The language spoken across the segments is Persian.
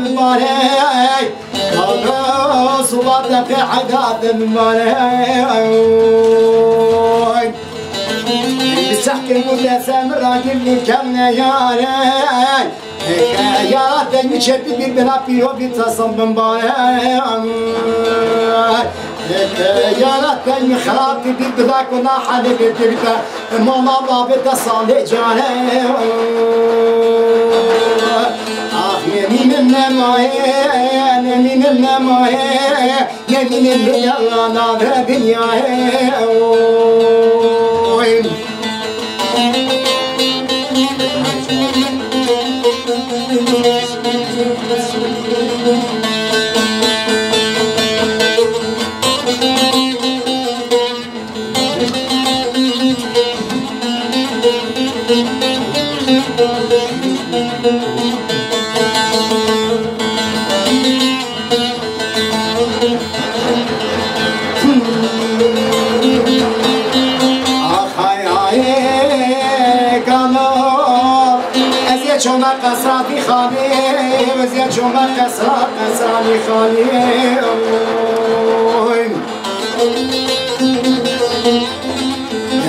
مبارك هذا صوتك عقاد مبارك بتحكي ولا سامر راجل كمنا يارك حكايات مشبي بالبلا فيه بتصم مبارك حكايات مخراب بالبلاك ولا حد بالبلا ماما بابا صالح جارك يمين النماية يمين النماية يمين الدنيا نابها دنيا شما قصراتي خالي وزياد شما قصراتي خالي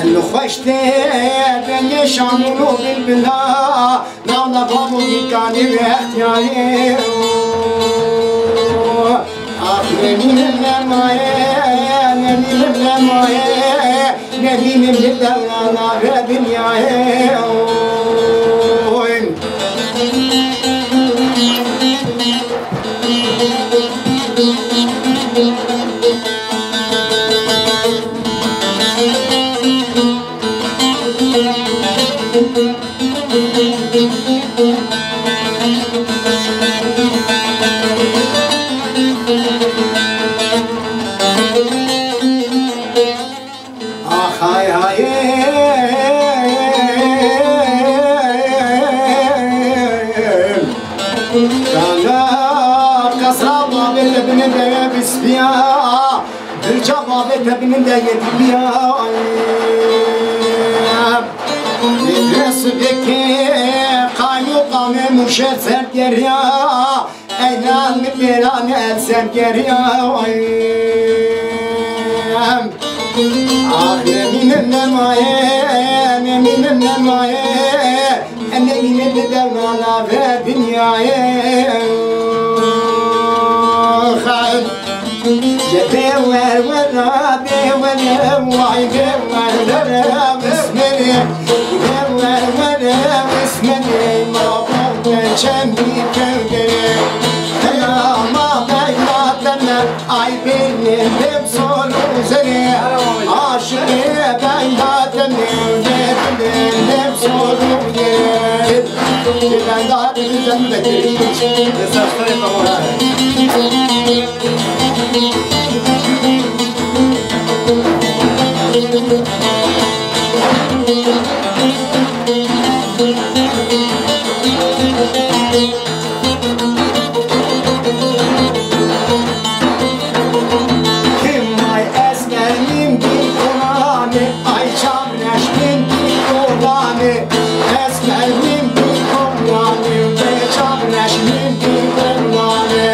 اللي خوشتي بني شاملو بالبلا ناولا بابو كاني باختياري نمين النماية نمين النماية نمين الدولة دنياي ابن دايت بيا يدرسك قايو قام مشفر دريا ايلان مديران انسان دريا اخر من النمايه من النمايه انا من الدوله في الدنيا جبيور ورابي ورواي بيور بسمني بيور بسمني ما بقى شمي كنجري يا ما بيناتنا عيبين بمصول وزري عاشقي بيناتنا بمصول وزري إذا دار جنبك Esmer min bir komranı, ve çabreş min bir komranı.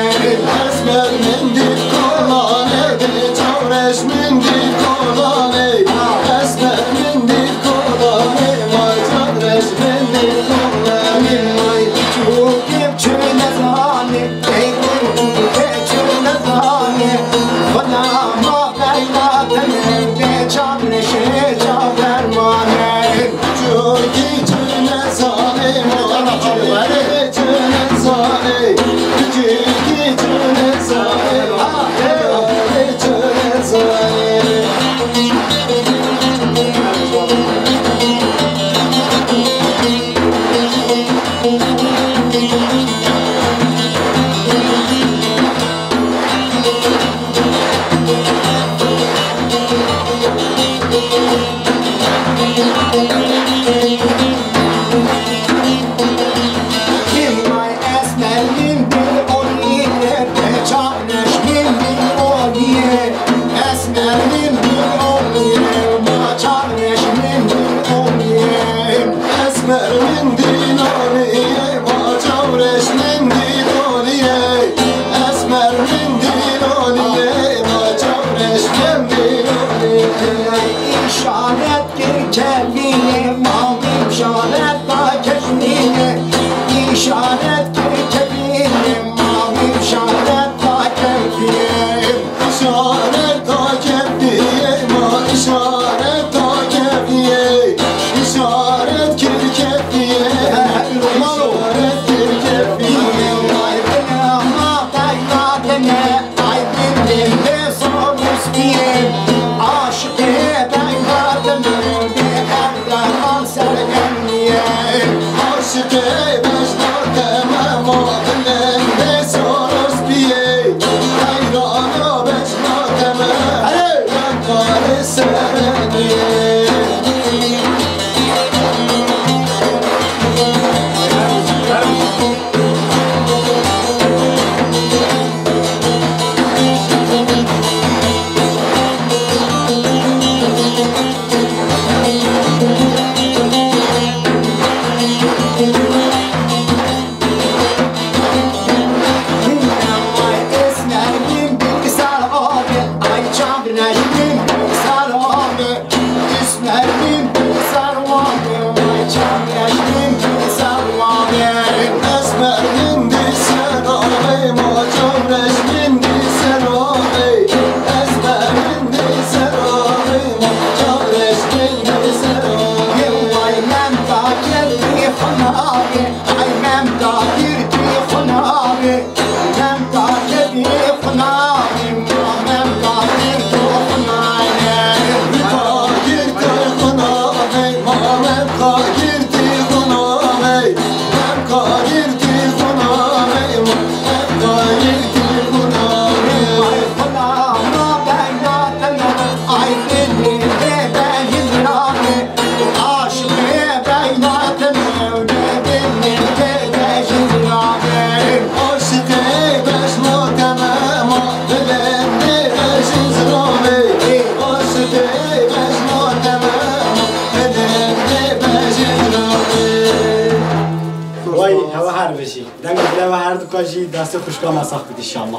جی دست خوشگاه مساخ بید انشالله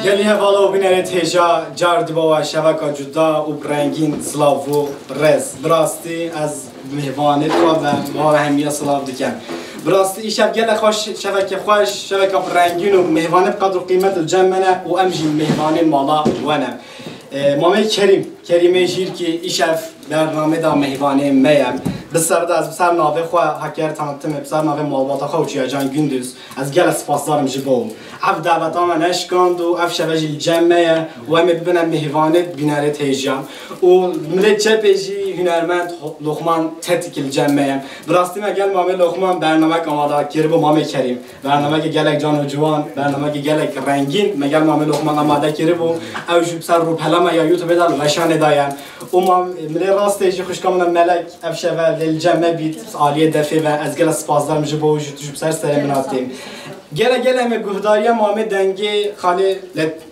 گلی هوالا و بینرت هجا جارد با شبکه جدا و برنگین سلاو و رز براستی از مهوانه تو و همیه سلاو دکن براستی شب گله خوش شبکه خوش شبکه برنگین و مهوانه بقدر قیمت الجمنه و امجی مهوانه مالا ونم مامه کریم جیر که ایشف برنامه دا مهوانه میم بسر ناوه خواه حکر تانتم بسر ناوه مالباتا خواه چیا جان گندوز از گل سپاسدارم جبوم اف دعوت آمه نشکاند و اف شبه جمعه و همه ببینم مهوانه بیناره تیجام و ملت چپه جی هنرمند لقمان تتکل جمعه براستی مگل مامه لقمان برنامه آماده کرده با مامه کریم برنامه که گلک جان و جوان برنامه که گلک رنگین مگل مامه لقمان آماده کرده و اوجب سر رو پلمه یا یوتیوب دال رشانه دایم و ما ملی راسته جی خوشکامنا ملک اف شبه للجمع بیت عالیه دفعه و از گل سپاسدارم جبو وجود سر سلامتیم گله همه گهداری مامه دنگه خاله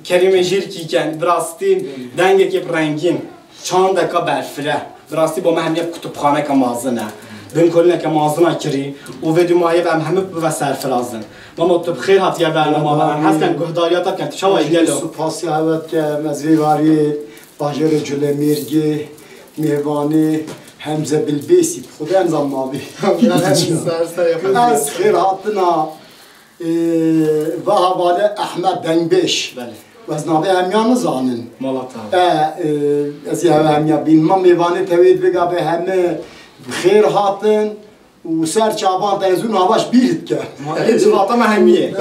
کریم جیر کی کن براستی دنگه که رنگین چند دکا برفره براستی با مهمیه کتابخانه که مازنه بین کلینه که مازنه کری و ویدیو ماهی و همه به سرفرازن ما مطلب خیر هات یا برنامه ما هست کن گهداریات کن چه گلو سپاسی هات که مزویواری باجر جلو میرگی مهوانه همزه بالبیسی خدا انزام نابی از خیر هاتنا و حواله احمد دنگبش و از نابه همیان نزانن از یه همیان بین ما میوانه توید بگا به همه خیر هاتن و سر چابان تنزون هواش بیرد که جماعتا مهمیه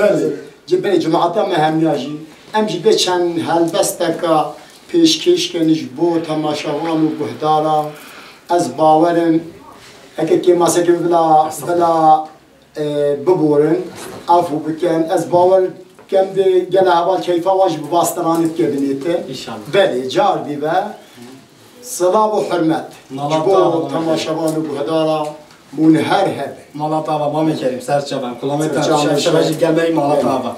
بله جماعتا مهمیه جی امجی بچن هلبستکا پیشکش کنش بو تماشاوان و گهدارا از باورم اگه که ماسه که بلا ببورن عفو بکن از باور کم ده گله اول کیفا واجب باسترانت کبنیته بله جار بیبه صلاح و حرمت جبو تماشاوان و گهدارا مون هر هبه مالا طابا ما میکریم سر چبم کلامت شبه گلمه مالا طابا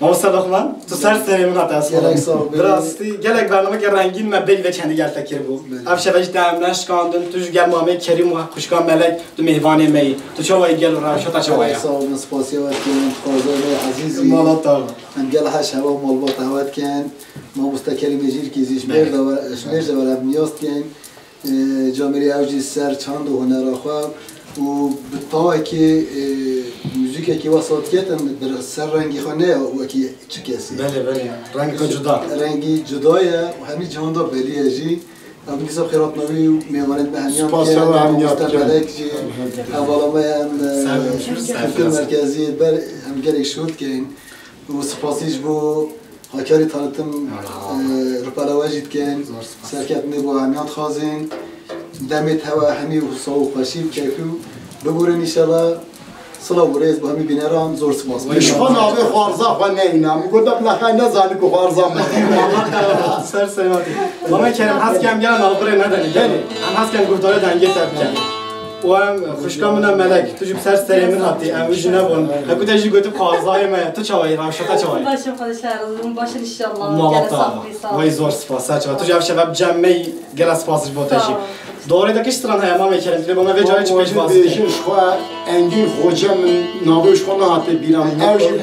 ما صدق من تو سر سریمونات اصلا براستی گلک برنامه که رنگین من بلی و چندی گل تکر بود اف شبهش دمنش کاندن توش گل مامه کریم و خوشکان ملک تو مهوانه می تو چه وای گل رو شو تا چه وای صاحب سپاسی وقت کن خازانه عزیزی مالا طابا من گل هش هوا مالبات هوت کن ما مستقلی مجیر کی زیش برد و اشمرج و رب نیاست کن جامعه اوجی سر چند و هنر آخر و بطاعه که موزیک که وسط کردن در سر رنگی خانه و کی چه کسی بله رنگ جدا رنگی جدایه و همین جهان دا بلیه جی اما کسا خیرات نوی و میوانت به همیان سپاس و همیات ملک جی اولا ما هم مرکزی بر هم گرک شد که و سپاسیش بو هاکاری تانتم رپالا وجید کن سرکت نبو همیان خوازین دمت هوا همی و صاحب خشیب کیفو ببورن انشالله صلاح و ریز با همی بینران زور سپاس مشخون آبی خوارزا خواه نینا میگوده بلخواه نزانی که خوارزا سر سلامتی ماما کریم هست که هم گلن آبره ندنی گلی هم هست که هم گفتاره دنگه تب کن و هم خوشکامونم ملک تو جب سر سریمون هاتی اموجی نبون هکو تجی گوتو خوارزای ما تو چوایی راشتا چوایی باشم خودش هرزون باشه انشالله مالا طابا وای زور سپاس سر چوایی تو جب شباب جمعی گل سپاسش با تجی دوره دکش سران های ما میکردیم دیگه با ما وجای چه پیش باز بیشش خواه انگین خوجه من نابوش خواه نهاته بیرم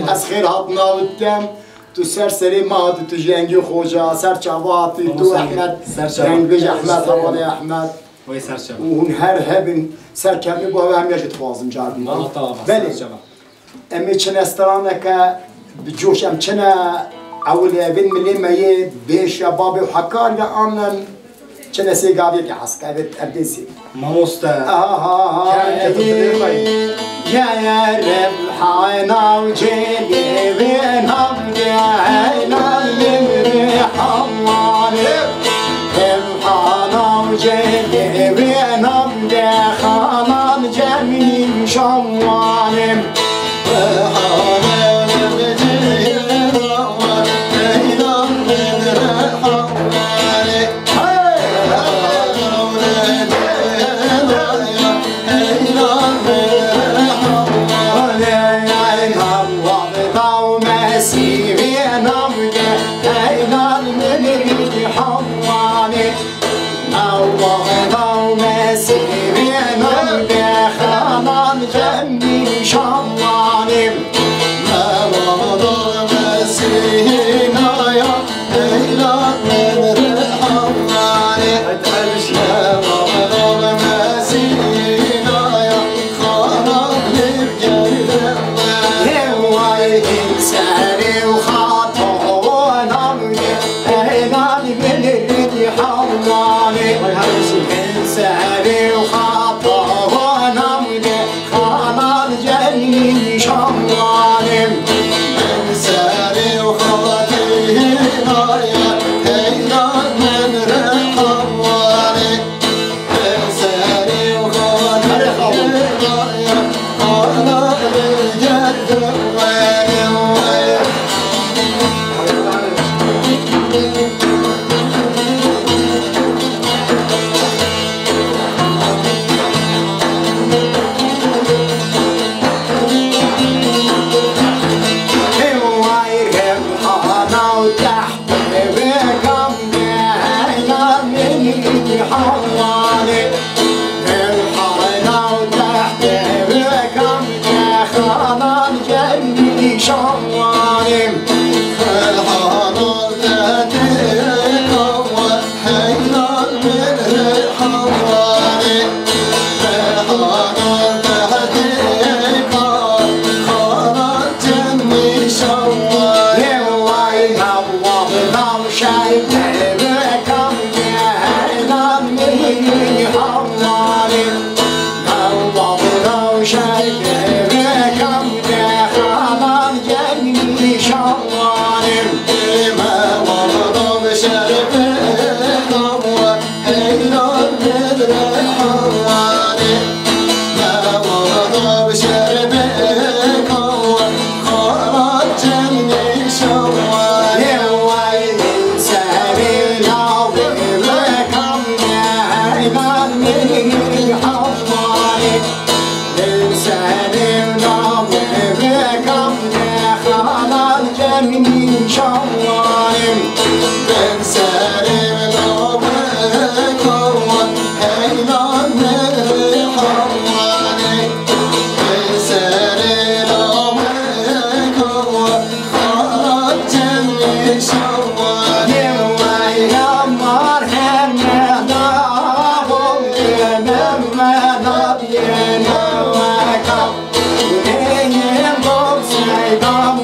از خیر هات ناودم تو سر سری ما هاتی تو جنگی خوجه سر چواتی تو احمد رنگ بیش احمد حوالی احمد وای سر چوا و اون هر هبین سر کمی با هم یاشت خوازم جاربیم مالا طابا بله امی چن استرانه که بجوش ام چنه اولی بین ملی مایی بیش یا بابی و حکار یا آنن چنه سیگاوی که هست که ابدیسی ماموستا يا رب حينا وجيبي بينهم عينا من ريحان رب حينا وجيبي بينهم خانا جميل شوان ساري وخاطه ونامي هينان بلدي حوالي ساري وخاطه ونامي خانا الجنين شوالي ساري وخاطه نايا هينان من رحوالي ساري وخاطه نايا خانا الجنين شوالم الحنان تهديك وحينا من الحوالي الحنان تهديك خانت جني شوالم وين الله لو شايفك حينا من الحوالي الله لو شايفك شوالم ما ورد بشرفك وحينا من الحوالي ما ورد بشرفك وخرج جني شوالم وين سبيل عظيمك حينا من الحوالي سبيل عظيمك من شوالم بن سالم لوبك وحينا من الحوالي بن سالم لوبك وخرج من شوالم ويا مرحب نضاهم لما نبينا وكم ونين ضب سيدام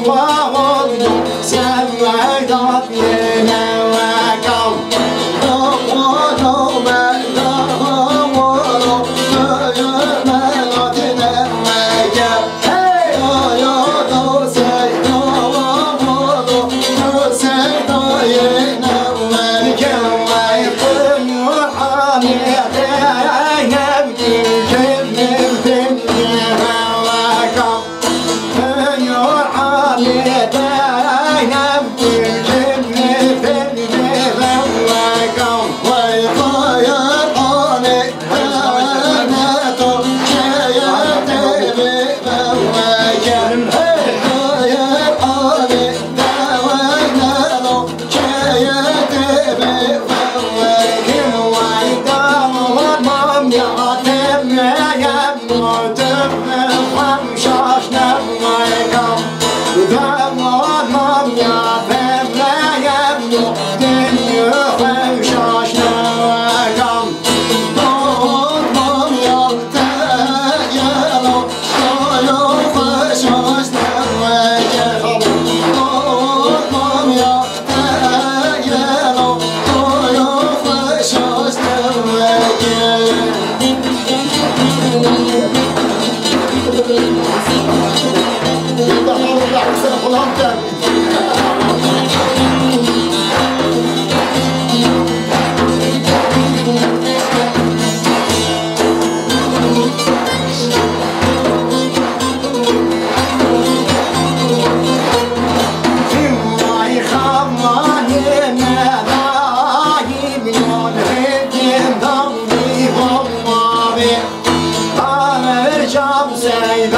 Say,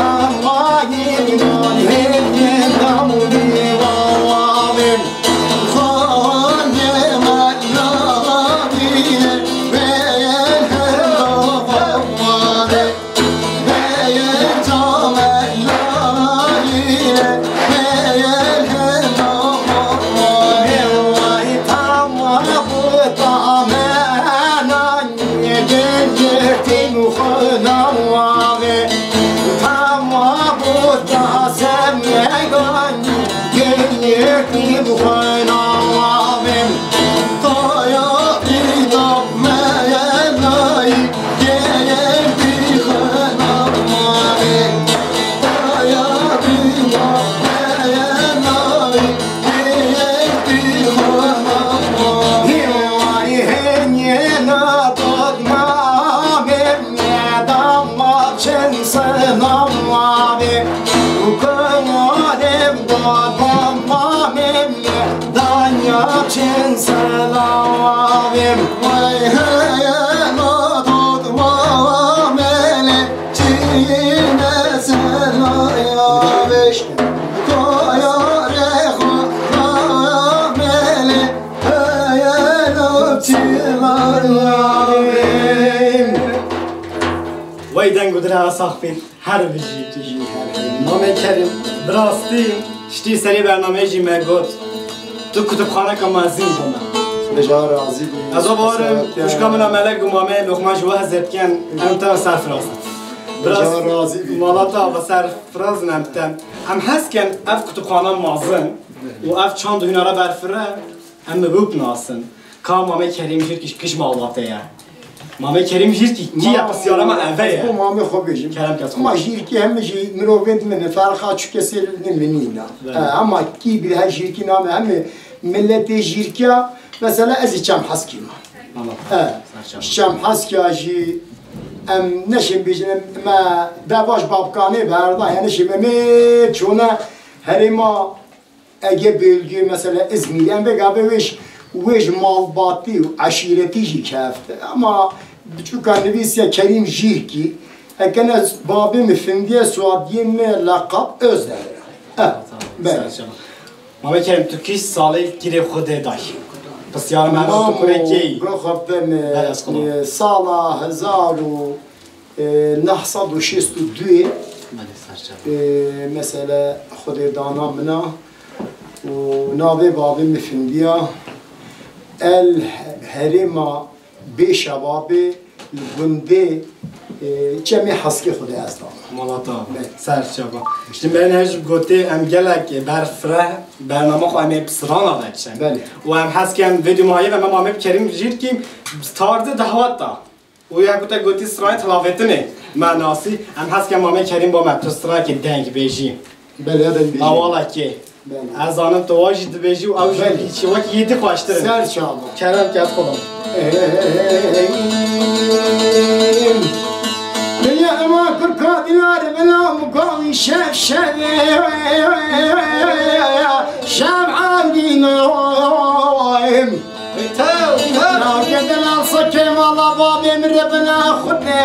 ويدن قدرها صاحبين حرب جي نامه کریم براستی شتی سری برنامه جی مگود تو کتابخانه که مزین بومن بجا راضی از بارم خوشکامنا ملک گمامه لقمه جوه زدکن امتا سرفراز بجا راضی مالاتا و سرفراز نمتن هم هست کن اف کتابخانه مازن و اف چند هنره برفره هم بوب ناسن که مامه کریم جیر کش مالاته یا مامه کریم جیر کی اپسیالا ما اوه یا مامه خوب بجیم کرم کس خوب ما جیر کی همه جی مروبند من فرخا چو کسی نمینینا اما کی بی ها جیر کی نامه همه ملت جیر کیا مثلا ازی چم حس کی ما چم حس کی آجی ام نشیم بیشتر ما دواش بابکانه بردا یعنی شیمه چونه هری ما اگه بلگی مثلا ازمیریم بگه ویش مالباتی و عشیرتی جی کفته اما چون که نویسیه کریم جیر کی اکنه بابی مفندیه سوادیم لقب öz داره بله مامه کریم تو کیش ساله گیره خوده دای پس یار من تو کنه کی گفتم سالا 1962 مثلا خود دانا منا و ناوی بابی مفندیه الهرما بشبابه گنده چمی حسکی خود از مالاتا سر چابا اشتیم برن هج گوته ام گلک برفره برنامه خواهیم بسران آدکشن بله و هم هست که هم ویدیو ماهی و ما مامه بکریم جیر کیم تارده دهوات دا و یا گوته گوتی سرای تلاوتنه مناسی هم هست که مامه کریم با مپرسترا که دنگ بیجیم بله دنگ بیجیم اوالا که از آنم تو واجد بیجی و اوجه هیچی وقت یدی خواشتره سر چابا کرم که از خودم يا ما كركات نار بلا مقاوي شاف شاف عندي نايم قد نصكي والله بابي من ربنا خدني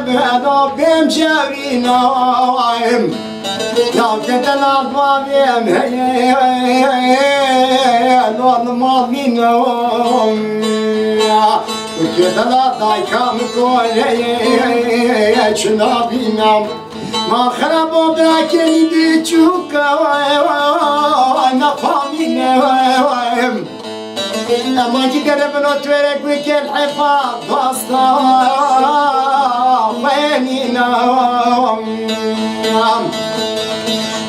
بهذا بيم جاري نايم يا قد بابي نور ماضي نايم وكذا لا ضايكا مكوي شنابينا ما خربوا براكني بيتشوكا نفامينا اما جدر بنو تورك وكي الحفاظ باستا وينينا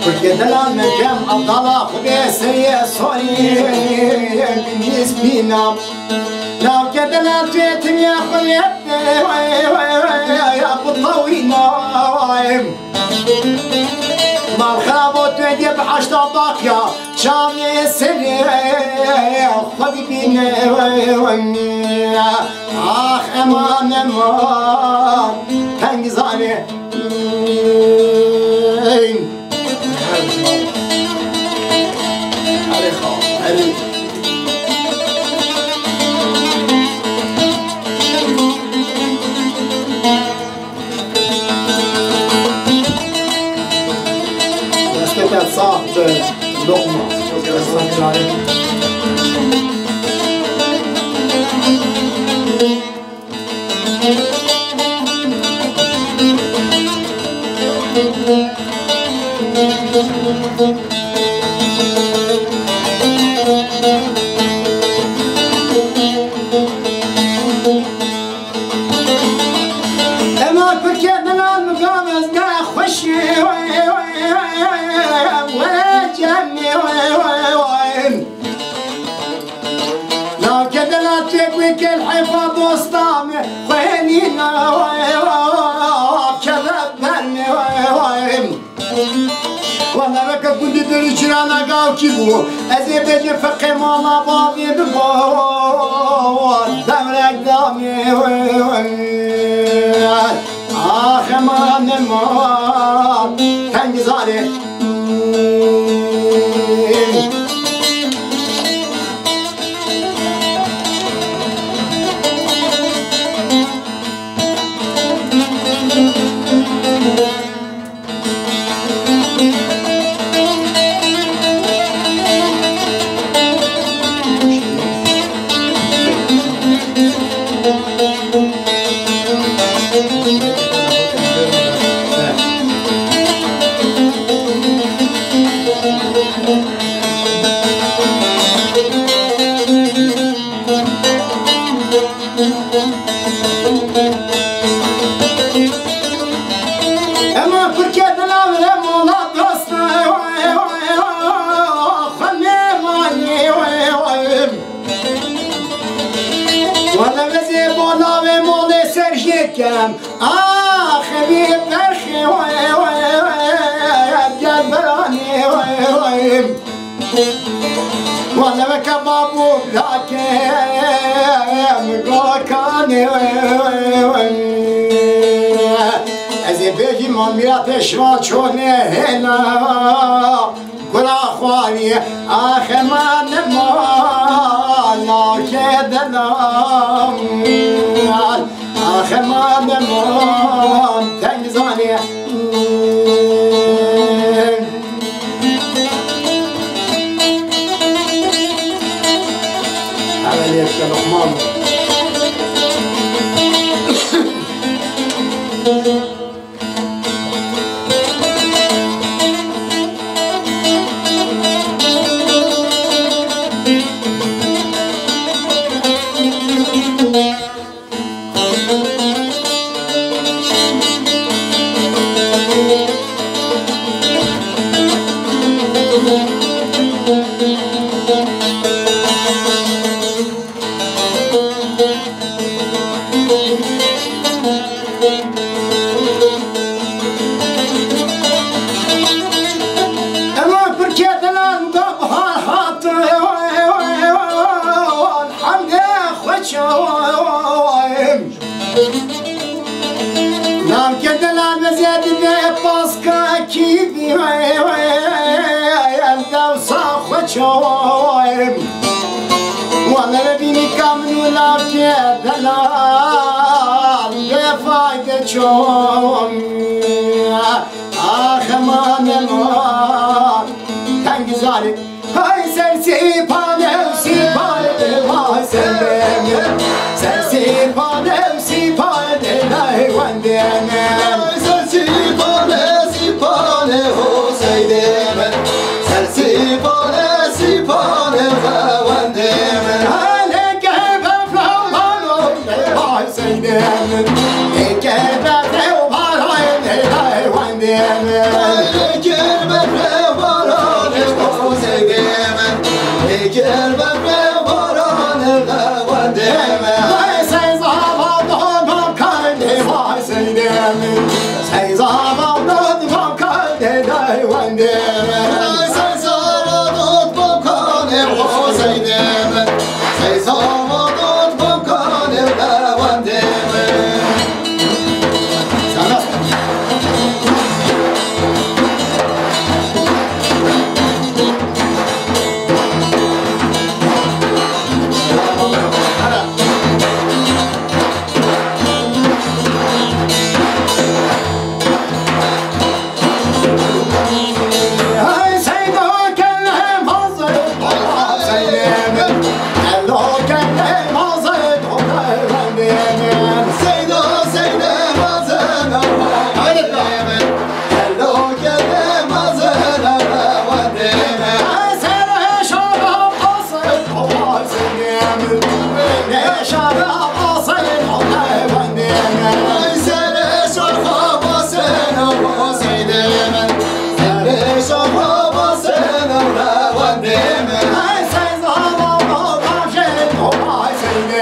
وكذا لا نجم عبدالله خدي سريع صوري بالنسبينا لو كده لا تويتم يا خويا يا بطوي نايم ما الخابو تويدي بحشت باقيا شامي سري خذي بينا اخ امان امان تنقزاني علي خاف علي كانت صعب لقمة اما كل كنا المقامز دا خشي وجني عليك الحفا بوسطامي خوينينا كذبني والله بك كنت درجرانا قاو كيبو ازي بيجي فقي ماما بابي ببو دمرك دامي آخ امان امان تنجز عليك آخری برخی گربرانی وانا بك بابو لكن غاكاني ازي بيجي ماميرا تشوا چونه هنا قرا خواني آخ من مالا كدنام آخ من تنگزاني عليك يا لقمان نام كدلان بزيد باسكا كيبي يلدو صاخ وشويم وانا ببيني كامن ولا كدلان بفايدة شوم آخ مان تنجزالي هاي سرسي بالو سيبالي هاي سلم سرسي بالو سيبالي لاي واندينم سرسي بالي هو سيدمن سرسي بالي وانديمن عليك بفلو بالو لاي سيدمن ليك بفلو بالو لاي وانديمن عليك بفلو بالو سيدمن ليك بفلو بالو وانديمن Say zama not from Kane, I wonder. Say zama not from Kane, say them. Say zama not from Kane, I wonder.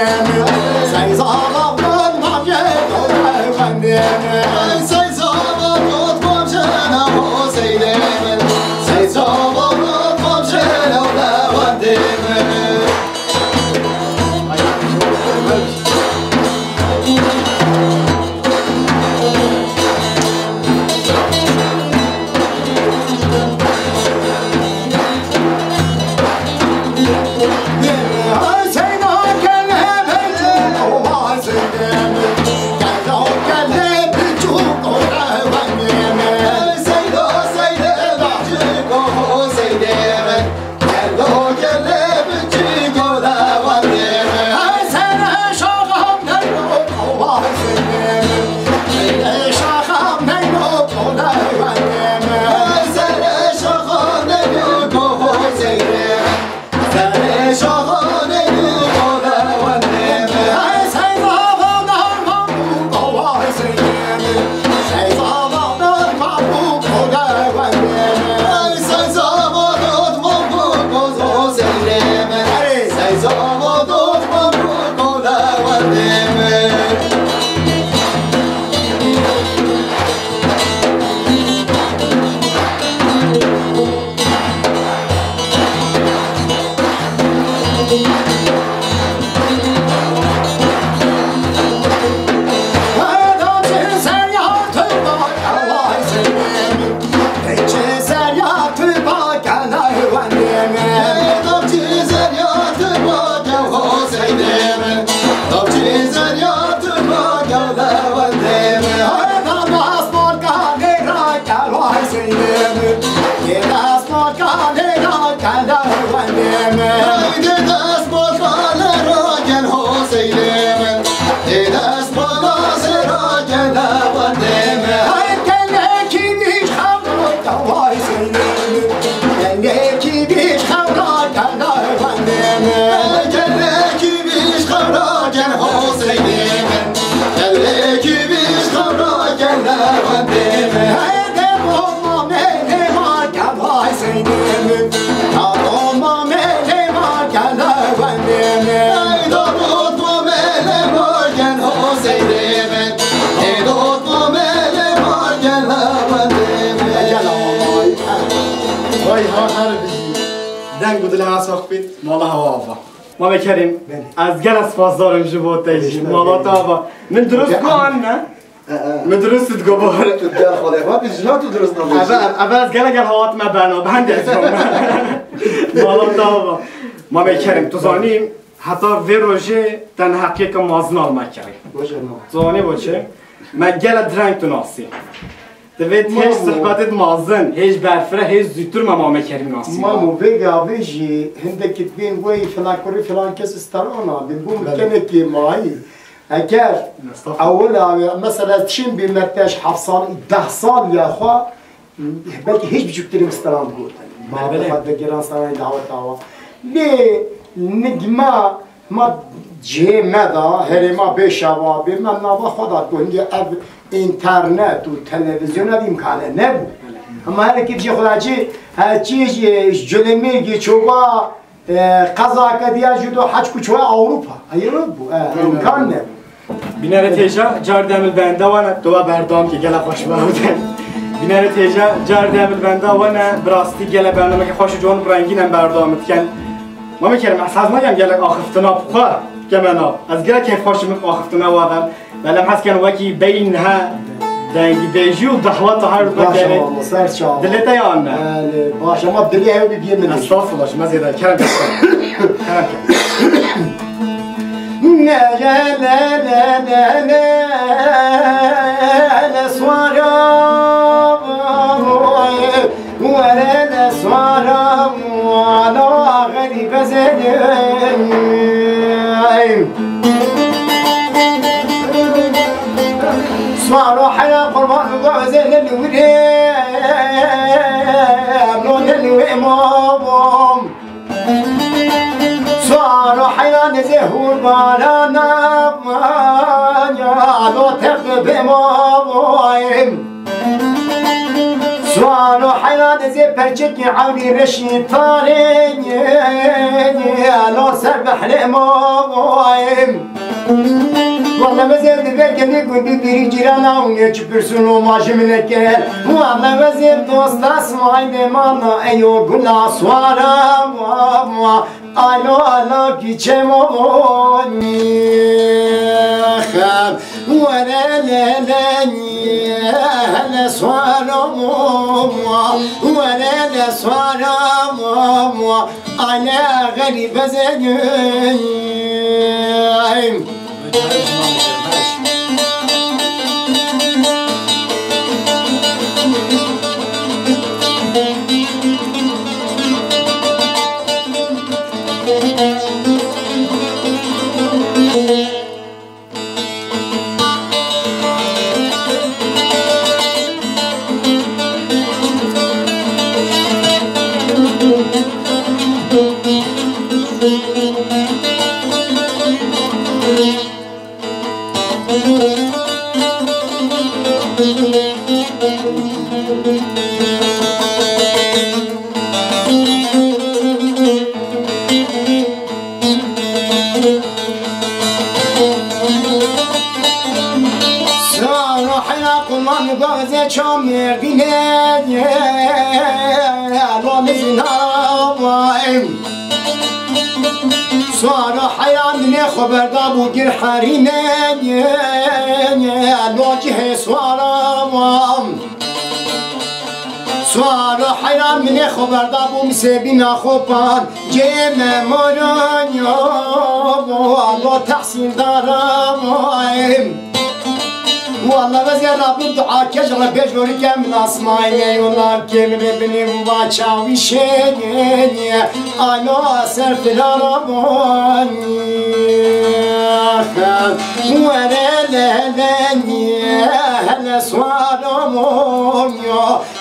Yeah. دنگ دل اساق بید مالا هوا آفا ما کریم از گل از پاسدارم جبوت تیجی مالا تا آفا من درست گوان نه؟ من درست تگو باره تو دل خاله ما بیشتر تو درست نمیشی اول از گل هوات ما برنا بند از مالا تا آفا ما کریم تو زانیم حتی ویروژه تن حقیق مازنال ما کریم زانی باشه ما گل درنگ تو ناسی دوید هیچ صحبتت مازن هیچ برفره هیچ زیتر ما کریم ناسی مامو ویگا ویجی هندکی بین وی فلان کوری فلان کس استرانا بنقوم کنکی مایی اگر اولا مثلا تشين بمرتاش 7 سال 10 سال يا اخوا بلكي هيش بجبتري مستران تقول ما بده جيران سنه دعوه دعوه ليه نجما ما جه مدا هرما بشوا بما نوا خدا تونجي اب اینترنت و تلویزیون امکانه نبود اما هر کی جه خداچی هرچی جلمی گیچوا قضا کدیا جدو حج کوچوا اروپا ایران بود امکان نبود بینر تیجا جاردم بنده وانا دو بردام که گله خوش بودن بینر تیجا جاردم بنده وانا براستی گله بنده که خوش جون رنگینم بردامت کن ما میکردم اساس نگم گله آخفتنا بخوا کمنا از گله که خوش من آخفتنا وادم ولی حس کن وکی بینها دنگی بیجی و دعوت هر باشه ما سر چاو دلتا یا نه باشه ما دلی هاو بیه من استغفر باشه ما زیاد کرم نه نه نه نه نه نسوارم ولا نسوارم ولا غريب زين سوارو حيا قربان غزل الوريم نون الوئمام سوارو حيا نزهور بالانا يا لو تقب مام سوارو حيا نزه پرچکی عوری رشید تارین يا لو سبح لمام والله وزير دبركني كنت ديري جيرانا ونيتش برسونو ماشي منكل والله وزير دوست اسمعي دمانا ايو قلنا سوارا الو الو كي تشموني خاب ولا لا لا هلا سوارا ولا لا سوارا على غريب زين چام مردینه الان زنایم خبر دابو گیر حرینه لوجه سوارم سوار حیران من خبر دابو مسبینا خوبان جیم مران لو تحسین دارم والله وزير ربي دعاء كجرة بجوري كم ناسماي والله كم ربني وباچاوي شيني أنا سرف الرباني وانا لهني هلا سوارم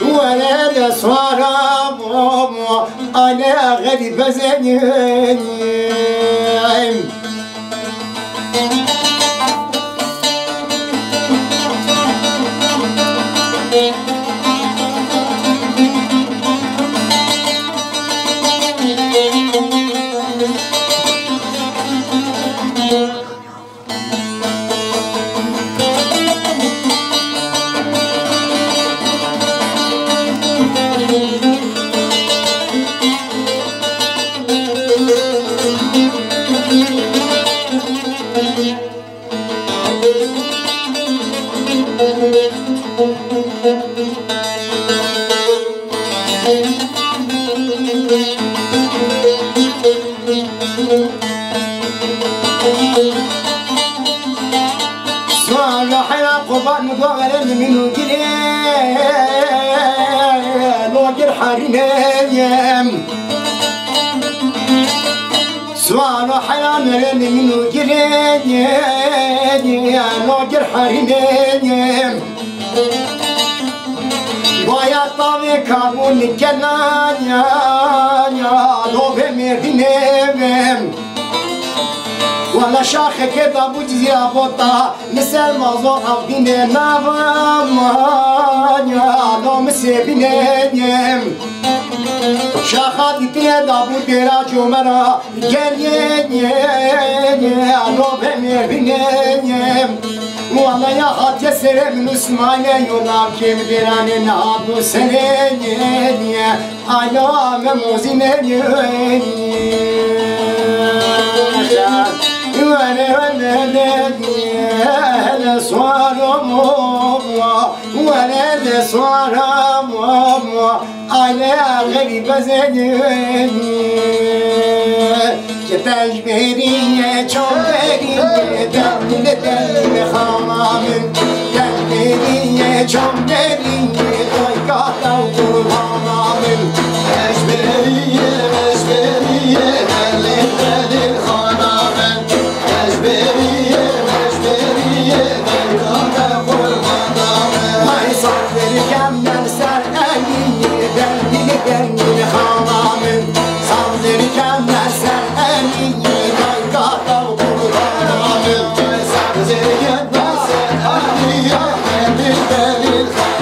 وانا لسوارم أنا غريب زيني منو جري لوجر حريم سوال حرام منو جري لوجر حريم بايا طاوي كابون كنان يا لو بمردينم ولا شاخ كده بوجزي أبوطا مثل مازو أفدين نافم يا لو مسيبينيم شاخات تيدا بوديرا جمرا جلين يا لو بميربينيم ولا يا خات يسر من اسماعيل يولا كيم ديران نابو سنين أنا مموزين وانا صارم وانا صارم انا غريب زين تجبري چوبري دل خامم تجبري چوبري توي قاطع قربانم تجبري دل خامم Thank you.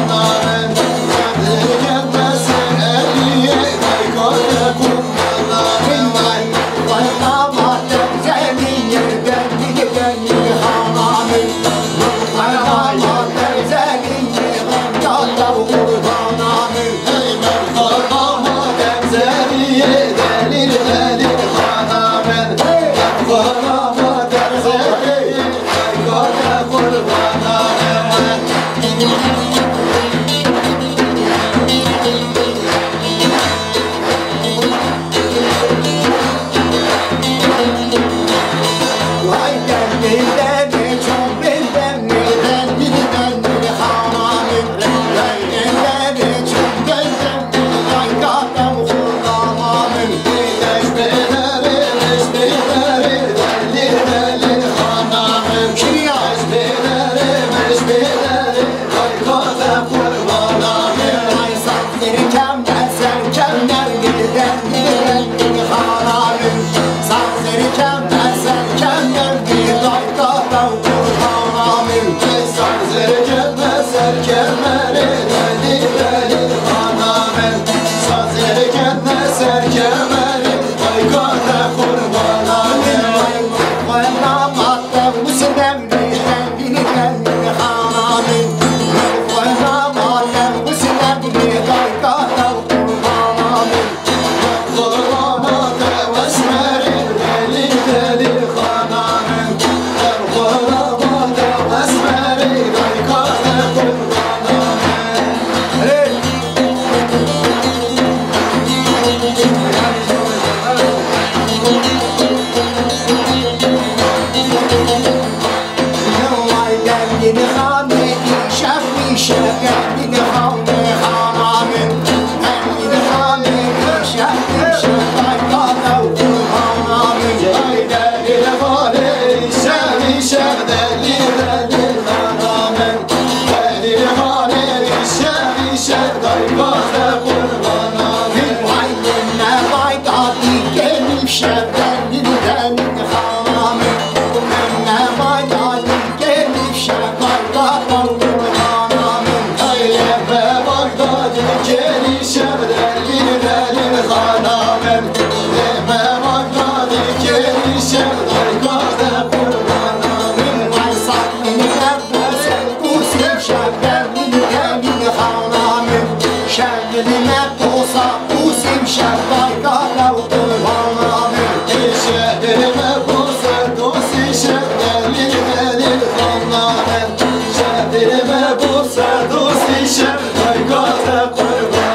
من ما وقادي كل شغل قادة قربانا من ويصل من نبوس وسيم شغل من جميل خانا من شغل نبوس وسيم شغل قادة قربانا من شغل نبوس دوسي شغل من جميل خانا من شغل نبوس دوسي شغل قادة قربانا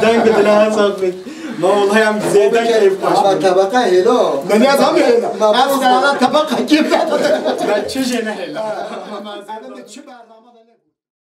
دنگ دلها صافي ما والله عم زيدك كيف طبقة هلو من يزعم هلا أنا طبقة كيف ما تشجع هلا